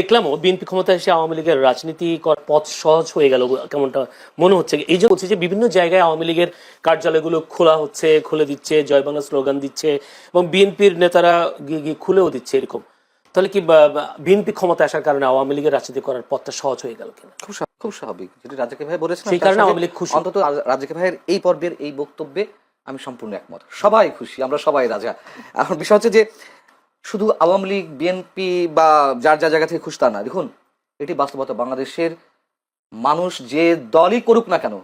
দেখলামও BNP ক্ষমতায় এসে আওয়ামী লীগের রাজনীতি করার পথ সহজ হয়ে গেল কেমনটা মনে হচ্ছে। এই যে বলছে যে বিভিন্ন জায়গায় আওয়ামী লীগের কার্যালয়গুলো খোলা হচ্ছে, খুলে দিচ্ছে, জয় বাংলা স্লোগান দিচ্ছে এবং বিএনপির নেতারা গিয়ে গিয়ে খুলেও দিচ্ছে এরকম। তাহলে কি বিএনপি ক্ষমতা আসার কারণে আওয়ামী লীগের রাজনীতি করার পথটা সহজ হয়ে গেল কিনা? খুব স্বাভাবিক, যেটি রাজাকে ভাই বলেছেন, সেই কারণে আওয়ামী লীগ খুশি। অন্তত রাজাকে ভাইয়ের এই পর্বের এই বক্তব্যে আমি সম্পূর্ণ একমত। সবাই খুশি, আমরা সবাই রাজা। এখন বিষয় হচ্ছে যে শুধু আওয়ামী লীগ বিএনপি বা যার যা জায়গা থেকে খুশি তা না। দেখুন, এটি বাস্তবতা। বাংলাদেশের মানুষ যে দলই করুক না কেন,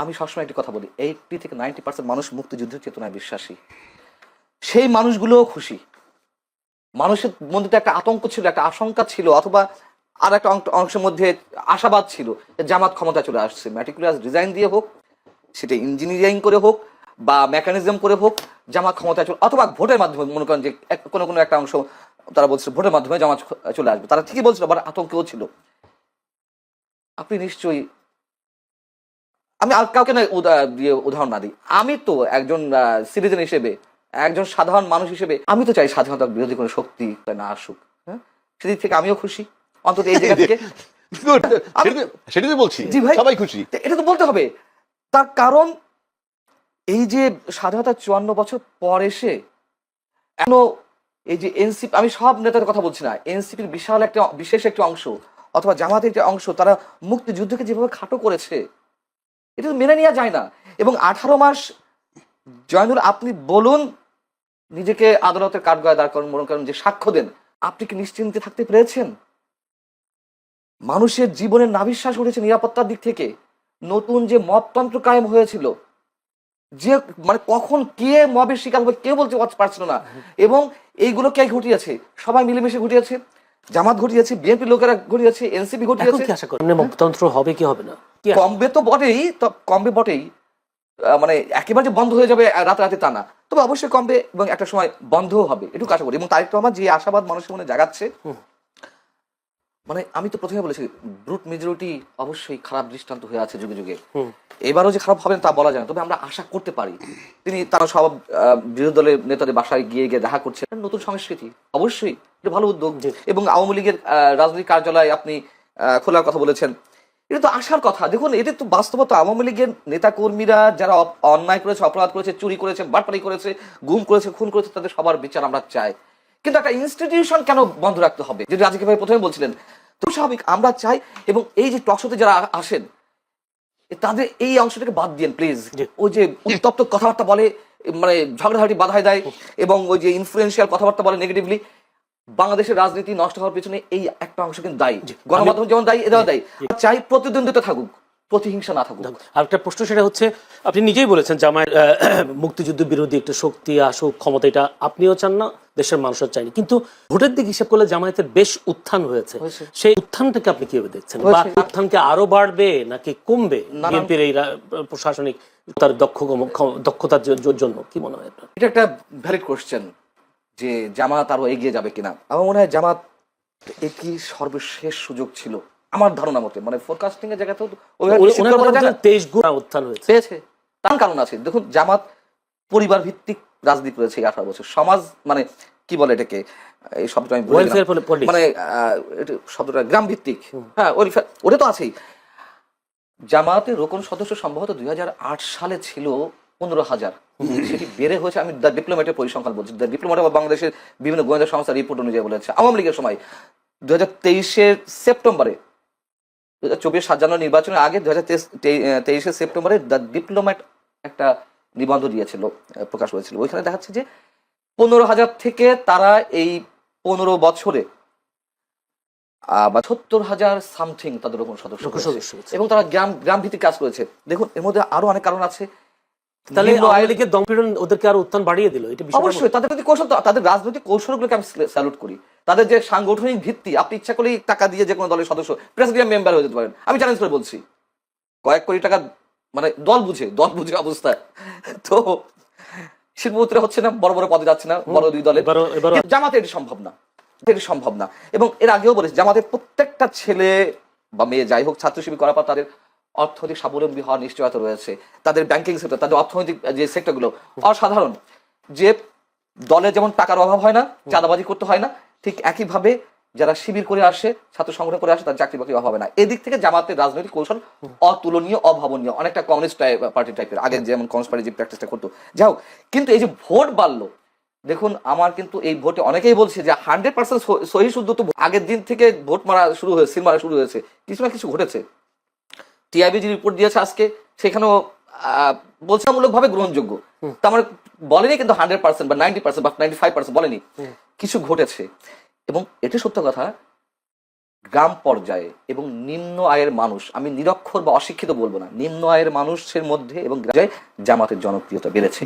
আমি সবসময় একটি কথা বলি, 80 থেকে 90% মানুষ মুক্তিযুদ্ধের চেতনায় বিশ্বাসী। সেই মানুষগুলোও খুশি। মানুষের মধ্যে তো একটা আতঙ্ক ছিল, একটা আশঙ্কা ছিল, অথবা আর একটা অংশের মধ্যে আশাবাদ ছিল জামাত ক্ষমতা চলে আসছে। ম্যাটিকুলাস ডিজাইন দিয়ে হোক, সেটা ইঞ্জিনিয়ারিং করে হোক বা মেকানিজম করে হোক, জামাত ক্ষমতায় চলে, অথবা ভোটের মাধ্যমে, মনে করেন যে কোনো কোনো একটা অংশ তারা বলছিল ভোটের মাধ্যমে জামাত চলে আসবে, তারা ঠিকই বলছিল, আবার আতঙ্কেও ছিল। আপনি নিশ্চয়ই, আমি আর কাউকে না দিয়ে উদাহরণ না দিই, আমি তো একজন সিটিজেন হিসেবে, একজন সাধারণ মানুষ হিসেবে আমি তো চাই স্বাধীনতার বিরোধী কোনো শক্তি না আসুক। হ্যাঁ, সেদিক থেকে আমিও খুশি, অন্তত এই জায়গা থেকে। সেটাই বলছি, জি ভাই, সবাই খুশি। এটা তো বলতে হবে। তার কারণ এই যে স্বাধীনতা 54 বছর পর এসে এখনো এই যে এনসিপি, আমি সব নেতাদের কথা বলছি না, এনসিপির বিশাল একটা বিশেষ একটি অংশ অথবা জামাতের একটা অংশ, তারা মুক্তিযুদ্ধকে যেভাবে খাটো করেছে, এটা তো মেনে নেওয়া যায় না। এবং 18 মাস, জয়নুল আপনি বলুন, নিজেকে আদালতের কাঠগড়ায় দাঁড় করেন, মনে করেন যে সাক্ষ্য দেন, আপনি কি নিশ্চিন্তে থাকতে পেরেছেন? মানুষের জীবনের নাভিশ্বাস উঠেছে নিরাপত্তার দিক থেকে। নতুন যে মবতন্ত্র কায়েম হয়েছিল, যে মানে কখন কে মবের শিকার হবে কেউ বলতে পারছিল না, এবং এইগুলো কে ঘটিয়েছে? সবাই মিলেমিশে ঘটিয়েছে। জামাত ঘটিয়েছে, বিএনপি লোকেরা ঘটিয়েছে, এনসিপি ঘটিয়েছে। আশা করেন মবতন্ত্র হবে কি হবে না? কমবে তো বটেই, কমবে বটেই, মানে একেবারে যে বন্ধ হয়ে যাবে রাতারাতি তা না, তবে অবশ্যই কমবে এবং একটা সময় বন্ধও হবে, এটুকু আশা করি। এবং তারেক রহমান যে আশাবাদ মানুষের মনে জাগাচ্ছে, মানে আমি তো প্রথমে বলেছি, ব্রুট মেজরিটি অবশ্যই খারাপ দৃষ্টান্ত হয়ে আছে যুগে যুগে। এবারও যে খারাপ হবে তা বলা যায় না, তবে আমরা আশা করতে পারি। তিনি তারা সব বিরোধী দলের নেতাদের বাসায় গিয়ে গিয়ে দেখা করছেন, নতুন সংস্কৃতি, অবশ্যই এটা ভালো উদ্যোগ। এবং আওয়ামী লীগের রাজনৈতিক কার্যালয় আপনি খোলার কথা বলেছেন, এটা তো আসার কথা। দেখুন, এটা তো বাস্তবতা। আওয়ামী লীগের নেতা কর্মীরা যারা অন্যায় করেছে, অপরাধ করেছে, চুরি করেছে, বাটপারি করেছে, গুম করেছে, খুন করেছে, তাদের সবার বিচার আমরা চাই। কিন্তু একটা ইনস্টিটিউশন কেন বন্ধ রাখতে হবে, যেটা রাজীব ভাই প্রথমে বলছিলেন? তো স্বাভাবিক আমরা চাই। এবং এই যে টকশোতে যারা আসেন, তাদের এই অংশটাকে বাদ দিন প্লিজ। ওই যে উত্তপ্ত কথাবার্তা বলে, মানে ঝগড়াঝাটি বাধায় দেয়, এবং ওই যে ইনফ্লুয়েন্সিয়াল কথাবার্তা বলে নেগেটিভলি, বাংলাদেশের রাজনীতি নষ্ট হওয়ার পিছনে এই একটা অংশ কিন্তু দায়ী। গণমাধ্যম যেমন দায়ী, এরাও দায়ী। চাই প্রতিদ্বন্দ্বিতা থাকুক, প্রতিহিংসা না থাকুক। আর একটা প্রশ্ন, সেটা হচ্ছে, আপনি নিজেই বলেছেন জামায়াত মুক্তিযুদ্ধ বিরোধী একটা শক্তি আসুক ক্ষমতা, এটা আপনিও চান না, দেশের মানুষও চায়নি, কিন্তু ভোটের দিক হিসাব করলে জামায়াতের বেশ উত্থান হয়েছে। সেই উত্থানটাকে আপনি কিভাবে দেখছেন? বা উত্থানকে আরো বাড়বে নাকি কমবে বিএনপির এই প্রশাসনিক তার দক্ষতার জন্য? কি মনে হয়? এটা একটা ভ্যালিড কোশ্চেন যে জামাত আরো এগিয়ে যাবে কিনা। আমার মনে হয় জামাত এটি সর্বশেষ সুযোগ ছিল আমার ধারণা মতে, মানে ফোরকাস্টিং এর জায়গাতেও 23 গুণ উত্থান হয়েছে। তার কারণ আছে। দেখুন, জামাত পরিবার ভিত্তিক রাজনীতি করেছে 18 বছর। সমাজ মানে কি বলে এটাকে, এই শব্দটা আমি মানে শব্দটা গ্রাম ভিত্তিক, হ্যাঁ ওটা তো আছেই। জামাতের রোকন সদস্য সম্ভবত 2008 সালে ছিল 15,000, সেটি বেড়ে হয়েছে, আমি দ্য ডিপ্লোম্যাটের পরিসংখ্যান বলছি, দ্য ডিপ্লোম্যাট বা বাংলাদেশের বিভিন্ন গোয়েন্দা সংস্থার রিপোর্ট অনুযায়ী বলেছে। আওয়ামী লীগের সময় 2023 সেপ্টেম্বরে, 2024 জানুয়ারি নির্বাচনের আগে 2023 সেপ্টেম্বরে দ্য ডিপ্লোম্যাট একটা নিবন্ধ দিয়েছিল, প্রকাশ হয়েছিল। ওইখানে দেখাচ্ছে যে 15,000 থেকে তারা এই 15 বছরে 70,000 সামথিং তাদের কোন সদস্য, এবং তারা গ্রাম ভিত্তিক কাজ করেছে। দেখুন, এর মধ্যে আরো অনেক কারণ আছে। তাহলে আওয়ামী লীগের দমপীড়ন ওদেরকে আরো উত্থান বাড়িয়ে দিল। এটা অবশ্যই তাদের প্রতি কৌশল, তাদের রাজনৈতিক কৌশলগুলোকে আমি স্যালুট করি। তাদের যে সাংগঠনিক ভিত্তি, আপনি ইচ্ছা করলেই টাকা দিয়ে যে কোনো দলের সদস্য, প্রেসিডেন্ট মেম্বার হয়ে যেতে পারেন। আমি চ্যালেঞ্জ করে বলছি, কয়েক কোটি টাকা, মানে দল বুঝে অবস্থা। তো শিল্পপতিরা হচ্ছে না, বড় বড় পদে যাচ্ছে না বড় দুই দলে। জামাতে এটি সম্ভব না। এবং এর আগেও বলেছি, জামাতের প্রত্যেকটা ছেলে বা মেয়ে যাই হোক, ছাত্র শিবির করার পর তাদের অর্থনৈতিক স্বাবলম্বী হওয়ার নিশ্চয়তা রয়েছে। তাদের ব্যাংকিং সেক্টর, তাদের অর্থনৈতিক যে সেক্টরগুলো অসাধারণ। যে দলে যেমন টাকার অভাব হয় না, চাঁদাবাজি করতে হয় না, ঠিক একইভাবে যারা শিবির করে আসে, ছাত্র সংগঠন করে আসে, তার চাকরি বাকরি হবে না। এদিক থেকে জামাতের রাজনৈতিক কৌশল অতুলনীয়, অভাবনীয়, অনেকটা কমিউনিস্ট পার্টি টাইপের, আগে যেমন কমিউনিস্ট পার্টি যে প্র্যাকটিসটা করতো। যাই হোক, কিন্তু এই যে ভোট বাড়লো, দেখুন আমার কিন্তু এই ভোটে অনেকেই বলছে যে 100% সহি শুদ্ধ তো আগের দিন থেকে ভোট মারা শুরু হয়েছে, সিল মারা শুরু হয়েছে, কিছু না কিছু ঘটেছে। টিআইবি যে রিপোর্ট দিয়েছে আজকে, সেখানেও বলছামূলক ভাবে গ্রহণযোগ্য, তা আমার বলেনি কিন্তু 100% বা 90% বা 95% বলেনি, কিছু ঘটেছে। এবং এটা সত্য কথা, গ্রাম পর্যায়ে এবং নিম্ন আয়ের মানুষ, আমি নিরক্ষর বা অশিক্ষিত বলবো না, নিম্ন আয়ের মানুষের মধ্যে এবং জামাতের জনপ্রিয়তা বেড়েছে।